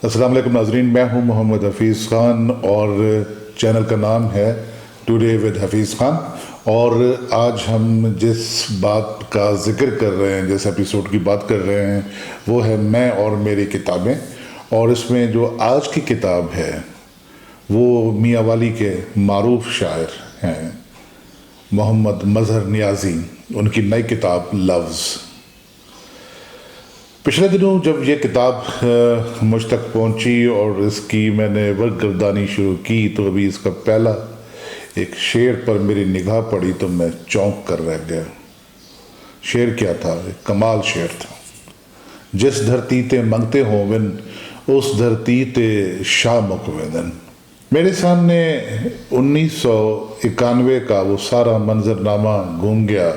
السلام علیکم ناظرین، میں ہوں محمد حفیظ خان اور چینل کا نام ہے ٹوڈے ود حفیظ خان۔ اور آج ہم جس بات کا ذکر کر رہے ہیں، جس ایپیسوڈ کی بات کر رہے ہیں، وہ ہے میں اور میری کتابیں۔ اور اس میں جو آج کی کتاب ہے وہ میاں والی کے معروف شاعر ہیں محمد مظہر نیازی، ان کی نئی کتاب لفظ۔ پچھلے دنوں جب یہ کتاب مجھ تک پہنچی اور اس کی میں نے ورق گردانی شروع کی تو ابھی اس کا پہلا ایک شعر پر میری نگاہ پڑی تو میں چونک کر رہ گیا۔ شعر کیا تھا؟ ایک کمال شعر تھا۔ جس دھرتی تے منگتے ہوں ون، اس دھرتی تے شاہ مکویدن۔ میرے سامنے 1991 کا وہ سارا منظرنامہ گھوم گیا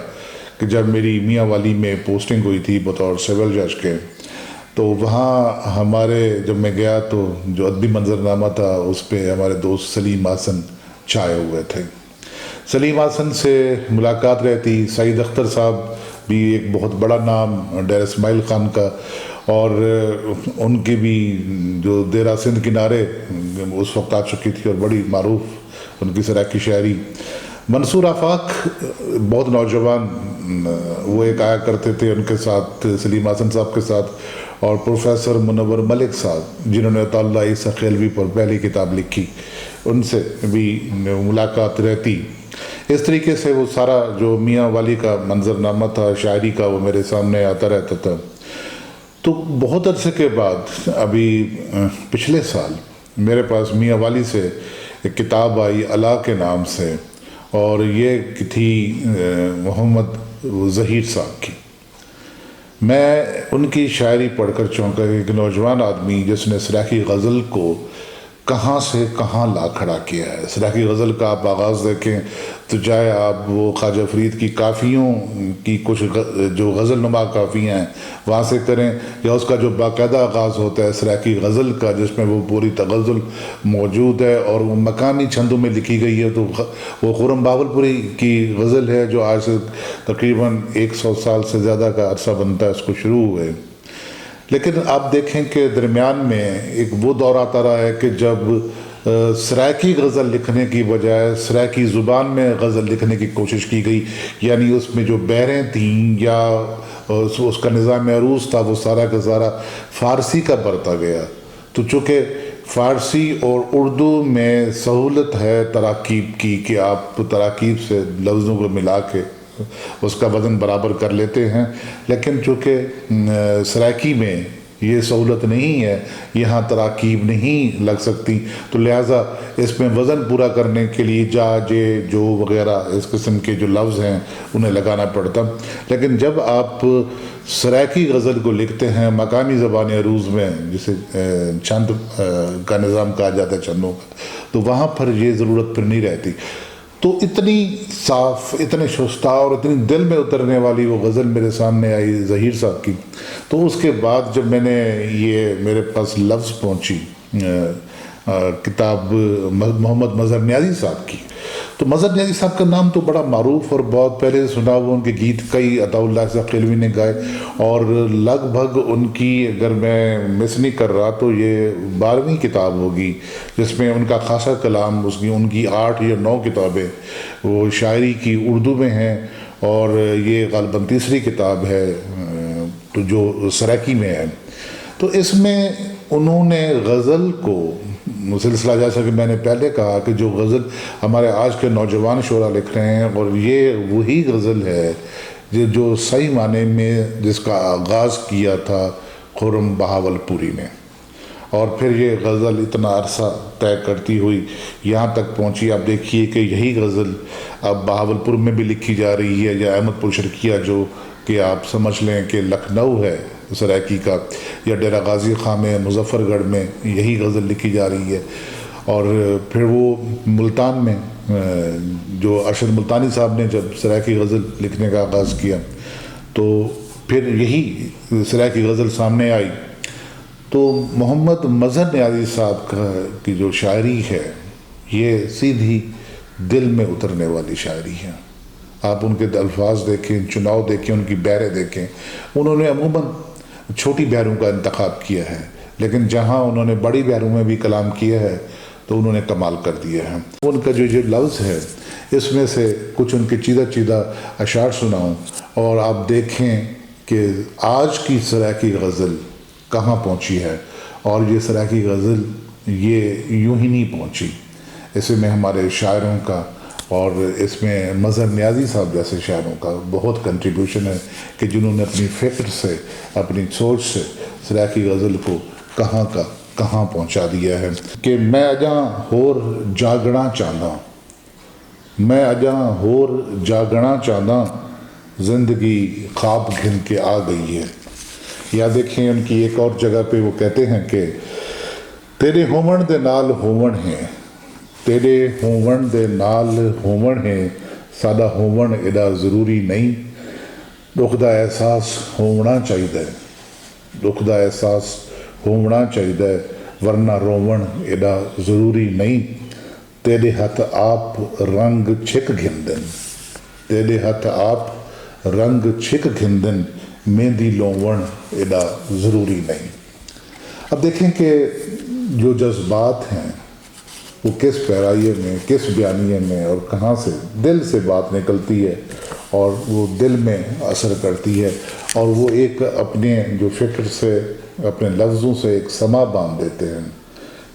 کہ جب میری میاں والی میں پوسٹنگ ہوئی تھی بطور سول جج کے، تو وہاں ہمارے جب میں گیا تو جو ادبی منظرنامہ تھا اس پہ ہمارے دوست سلیم حسن چھائے ہوئے تھے۔ سلیم حسن سے ملاقات رہتی، سعید اختر صاحب بھی ایک بہت بڑا نام ڈیر اسماعیل خان کا، اور ان کی بھی جو دیرہ سندھ کنارے اس وقت آ چکی تھی اور بڑی معروف ان کی سرائکی شاعری۔ منصور آفاق بہت نوجوان وہ ایک آیا کرتے تھے ان کے ساتھ، سلیم حسن صاحب کے ساتھ، اور پروفیسر منور ملک صاحب جنہوں نے طاللہ عیسیٰ خیلوی پر پہلی کتاب لکھی، ان سے بھی ملاقات رہتی۔ اس طریقے سے وہ سارا جو میاں والی کا منظرنامہ تھا شاعری کا وہ میرے سامنے آتا رہتا تھا۔ تو بہت عرصے کے بعد ابھی پچھلے سال میرے پاس میاں والی سے ایک کتاب آئی علا کے نام سے، اور یہ تھی محمد ظہیر صاحب کی۔ میں ان کی شاعری پڑھ کر چونکا کہ ایک نوجوان آدمی جس نے سرائکی غزل کو کہاں سے کہاں لا کھڑا کیا ہے۔ سرائکی غزل کا آپ آغاز دیکھیں تو چاہے آپ وہ خواجہ فرید کی کافیوں کی کچھ جو غزل نما کافیاں ہیں وہاں سے کریں، یا اس کا جو باقاعدہ آغاز ہوتا ہے سرائکی غزل کا جس میں وہ پوری تغزل موجود ہے اور وہ مقامی چھندوں میں لکھی گئی ہے، تو وہ خرم بہاولپوری کی غزل ہے جو آج سے تقریباً 100 سال سے زیادہ کا عرصہ بنتا ہے اس کو شروع ہوئے۔ لیکن آپ دیکھیں کہ درمیان میں ایک وہ دور آتا رہا ہے کہ جب سرائکی غزل لکھنے کی بجائے سرائکی زبان میں غزل لکھنے کی کوشش کی گئی، یعنی اس میں جو بحریں تھیں یا اس کا نظام عروض تھا وہ سارا کا سارا فارسی کا برتا گیا۔ تو چونکہ فارسی اور اردو میں سہولت ہے تراکیب کی کہ آپ تراکیب سے لفظوں کو ملا کے اس کا وزن برابر کر لیتے ہیں، لیکن چونکہ سرائکی میں یہ سہولت نہیں ہے، یہاں تراکیب نہیں لگ سکتی، تو لہٰذا اس میں وزن پورا کرنے کے لیے جا جے جو وغیرہ اس قسم کے جو لفظ ہیں انہیں لگانا پڑتا۔ لیکن جب آپ سرائکی غزل کو لکھتے ہیں مقامی زبان عروض میں، جسے چھند کا نظام کہا جاتا ہے چھندوں کا، تو وہاں پر یہ ضرورت پھر نہیں رہتی۔ تو اتنی صاف، اتنے شستہ اور اتنی دل میں اترنے والی وہ غزل میرے سامنے آئی ظہیر صاحب کی۔ تو اس کے بعد جب میں نے یہ میرے پاس لفظ پہنچی کتاب محمد مظہر نیازی صاحب کی، تو مظہر نیازی صاحب کا نام تو بڑا معروف اور بہت پہلے سے سنا ہوا، ان کے گیت کئی عطاءاللہ عیسیٰ خیلوی نے گائے، اور لگ بھگ ان کی اگر میں مس نہیں کر رہا تو یہ 12ویں کتاب ہوگی جس میں ان کا خاصا کلام، ان کی 8 یا 9 کتابیں وہ شاعری کی اردو میں ہیں، اور یہ غالباً تیسری کتاب ہے تو جو سرائکی میں ہے۔ تو اس میں انہوں نے غزل کو سلسلہ جیسا کہ میں نے پہلے کہا کہ جو غزل ہمارے آج کے نوجوان شعراء لکھ رہے ہیں، اور یہ وہی غزل ہے جو صحیح معنی میں جس کا آغاز کیا تھا خرم بہاولپوری نے، اور پھر یہ غزل اتنا عرصہ طے کرتی ہوئی یہاں تک پہنچی۔ آپ دیکھیے کہ یہی غزل اب بہاولپور میں بھی لکھی جا رہی ہے، یا احمد پور شرکیہ جو کہ آپ سمجھ لیں کہ لکھنؤ ہے سرائکی کا، یا ڈیرہ غازی خاں میں مظفر گڑھ میں یہی غزل لکھی جا رہی ہے۔ اور پھر وہ ملتان میں جو ارشد ملتانی صاحب نے جب سرائکی غزل لکھنے کا آغاز کیا تو پھر یہی سرائکی غزل سامنے آئی۔ تو محمد مظہر نیازی صاحب کی جو شاعری ہے یہ سیدھی دل میں اترنے والی شاعری ہے۔ آپ ان کے الفاظ دیکھیں، چناؤ دیکھیں، ان کی بحریں دیکھیں۔ انہوں نے عموماً چھوٹی بحروں کا انتخاب کیا ہے، لیکن جہاں انہوں نے بڑی بہروں میں بھی کلام کیا ہے تو انہوں نے کمال کر دیا ہے. ان کا جو لفظ ہے اس میں سے کچھ ان کے چیدہ چیدہ اشعار سناؤں اور آپ دیکھیں کہ آج کی سرائکی غزل کہاں پہنچی ہے. اور یہ سرائکی غزل یہ یوں ہی نہیں پہنچی، اس میں ہمارے شاعروں کا اور اس میں مظہر نیازی صاحب جیسے شاعروں کا بہت کنٹریبیوشن ہے کہ جنہوں نے اپنی فکر سے اپنی سوچ سے سرائکی غزل کو کہاں کا کہاں پہنچا دیا ہے. کہ میں اجاں ہور جاگنا چاہتا، میں اجاں ہور جاگنا چاہتا، زندگی خواب گھن کے آ گئی ہے. یا دیکھیں ان کی ایک اور جگہ پہ وہ کہتے ہیں کہ تیرے ہوون دے نال ہوون ہیں، تیرے ہوون دے نال ہوون ہیں، سادہ ہوون ایڈا ضروری نہیں. دکھ دا احساس ہونا چاہیے، دکھ دا احساس ہونا چاہیے، ورنہ روون ایڈا ضروری نہیں. تیرے ہاتھ آپ رنگ چھک گھندن، تیرے ہاتھ آپ رنگ چھک گھندن، مہندی لوون ایڈا ضروری نہیں. اب دیکھیں کہ جو جذبات ہیں وہ کس پیرائیے میں، کس بیانیے میں اور کہاں سے دل سے بات نکلتی ہے اور وہ دل میں اثر کرتی ہے، اور وہ ایک اپنے جو فکر سے اپنے لفظوں سے ایک سما باندھ دیتے ہیں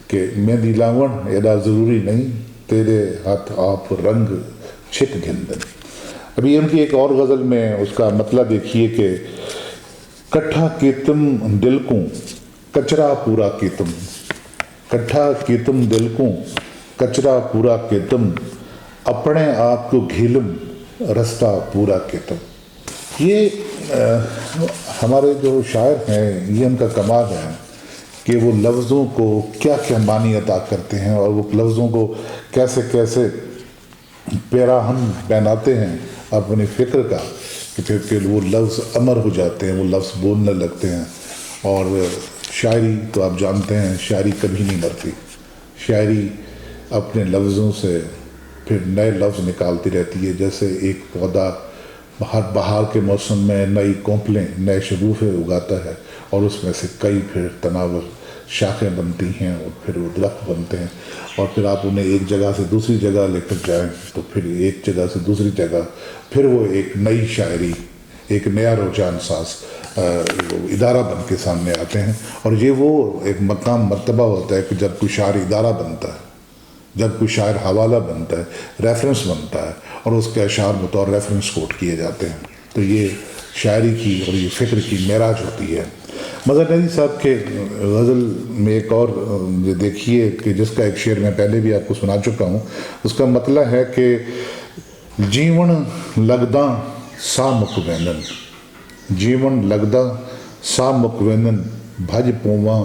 کہ مہندی لاون ایڈا ضروری نہیں، تیرے ہاتھ آپ رنگ چھک گھندن. ابھی ان کی ایک اور غزل میں اس کا مطلب دیکھیے کہ کٹھا کیتم دل کو کچرا پورا کیتم، کٹھا کیتم دل کو کچرا پورا کیتم، اپنے آپ کو گھیلم رستہ پورا کیتم. یہ ہمارے جو شاعر ہیں یہ ان کا کمال ہے کہ وہ لفظوں کو کیا کیا معنی عطا کرتے ہیں اور وہ لفظوں کو کیسے کیسے پیراہن پہناتے ہیں اپنی فکر کا کہ پھر وہ لفظ امر ہو جاتے ہیں، وہ لفظ بولنے لگتے ہیں. اور شاعری تو آپ جانتے ہیں شاعری کبھی نہیں مرتی، شاعری اپنے لفظوں سے پھر نئے لفظ نکالتی رہتی ہے. جیسے ایک پودا بہار کے موسم میں نئی کونپلیں نئے شگوفے اگاتا ہے اور اس میں سے کئی پھر تناور شاخیں بنتی ہیں اور پھر وہ درخت بنتے ہیں، اور پھر آپ انہیں ایک جگہ سے دوسری جگہ لے کر جائیں تو پھر ایک جگہ سے دوسری جگہ پھر وہ ایک نئی شاعری، ایک نیا رجحان ساز ادارہ بن کے سامنے آتے ہیں. اور یہ وہ ایک مقام مرتبہ ہوتا ہے کہ جب کوئی شاعر ادارہ بنتا ہے، جب کوئی شاعر حوالہ بنتا ہے، ریفرنس بنتا ہے اور اس کے اشعار بطور ریفرنس کوٹ کیے جاتے ہیں. تو یہ شاعری کی اور یہ فکر کی معراج ہوتی ہے. مظہر نیازی صاحب کے غزل میں ایک اور دیکھیے کہ جس کا ایک شعر میں پہلے بھی آپ کو سنا چکا ہوں، اس کا مطلب ہے کہ جیون لگداں سا مک ویندن، جیون لگدا سا مک ویندن، بھج پواں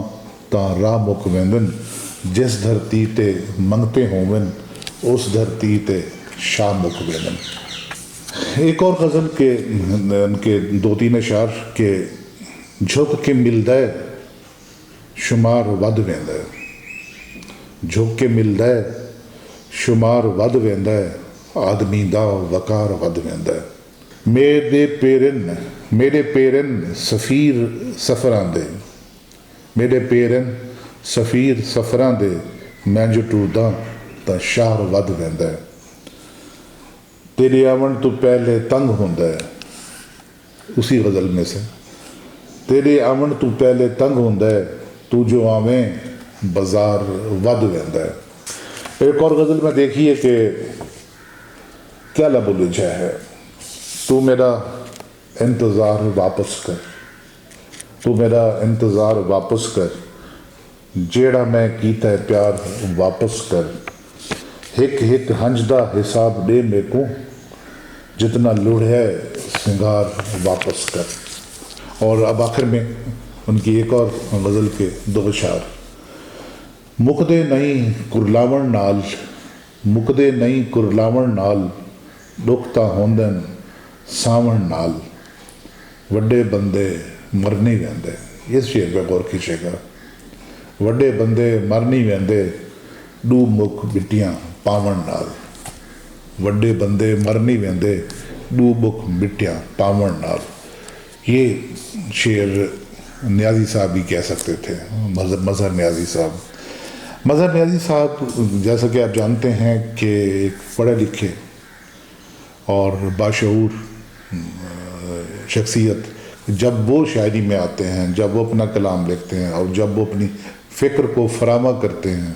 تاں راہ مک ویندن، جس دھرتی تے منگتے ہوون اس دھرتی تے شاہ مک ویندن. ایک اور غزل کے ان کے دو تین اشعار کہ جھک کے ملدا ہے شمار ود ویندا ہے، جھک کے ملدا ہے شمار ود ویندا ہے، آدمی دا وقار ود ویندا ہے. میرے پیرن سفیر سفراں دے، میرے پیرن سفیر سفراں دے، میں جو ٹرداں تا شہر ود ویندا ہے. تیرے آون تو پہلے تنگ ہوندا ہے، اسی غزل میں سے تیرے آون تو پہلے تنگ ہوندا ہے، تو جو آویں بازار ود ویندا ہے. ایک اور غزل میں دیکھیے کہ کیا لب الجھا ہے، تو میرا انتظار واپس کر، تو میرا انتظار واپس کر، جیڑا میں کیتا ہے پیار واپس کر، ہک ہک ہنج دا حساب دے میں کو، جتنا لڑ ہے سنگار واپس کر. اور اب آخر میں ان کی ایک اور غزل کے دو اشعار. مکدے نہیں کرلاون نال، مکدے نہیں کرلاون نال، دکھتا ہوندن ساون نال، وڈے بندے مر نہیں ویندے. اس شعر پہ غور کیجیے گا. وڈے بندے مر نہیں ویندے، ڈو مک مٹیاں پاون نال، وڈے بندے مر نہیں ویندے، ڈو مک مٹیاں پاون نال. یہ شعر نیازی صاحب ہی کہہ سکتے تھے، مظہر نیازی صاحب۔ مظہر نیازی صاحب جیسا کہ آپ جانتے ہیں کہ ایک پڑھے لکھے اور باشعور شخصیت، جب وہ شاعری میں آتے ہیں، جب وہ اپنا کلام لکھتے ہیں اور جب وہ اپنی فکر کو فراہم کرتے ہیں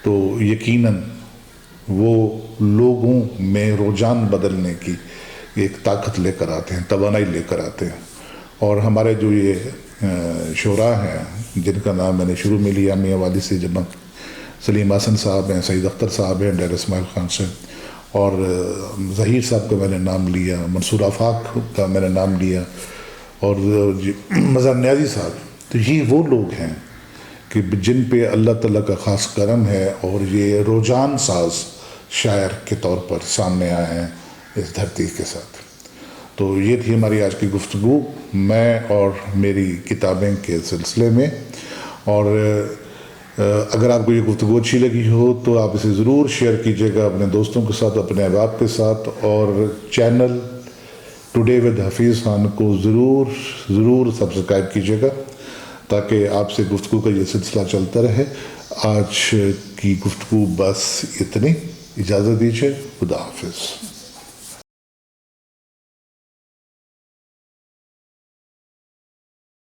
تو یقیناً وہ لوگوں میں رجحان بدلنے کی ایک طاقت لے کر آتے ہیں، توانائی لے کر آتے ہیں۔ اور ہمارے جو یہ شعراء ہیں جن کا نام میں نے شروع میں لیا، میاں والی سے جناب سلیم حسن صاحب ہیں، سعید اختر صاحب ہیں، ڈاکٹر اسماعیل خان سے، اور ظہیر صاحب کا میں نے نام لیا، منصور آفاق کا میں نے نام لیا، اور مظہر نیازی صاحب، تو یہ وہ لوگ ہیں کہ جن پہ اللہ تعالیٰ کا خاص کرم ہے اور یہ رجحان ساز شاعر کے طور پر سامنے آئے ہیں اس دھرتی کے ساتھ۔ تو یہ تھی ہماری آج کی گفتگو میں اور میری کتابیں کے سلسلے میں، اور اگر آپ کو یہ گفتگو اچھی لگی ہو تو آپ اسے ضرور شیئر کیجیے گا اپنے دوستوں کے ساتھ، اپنے احباب کے ساتھ، اور channel today with Hafeez Khan کو ضرور سبسکرائب کیجیے گا تاکہ آپ سے گفتگو کا یہ سلسلہ چلتا رہے۔ آج کی گفتگو بس اتنی، اجازت دیجیے، خدا حافظ۔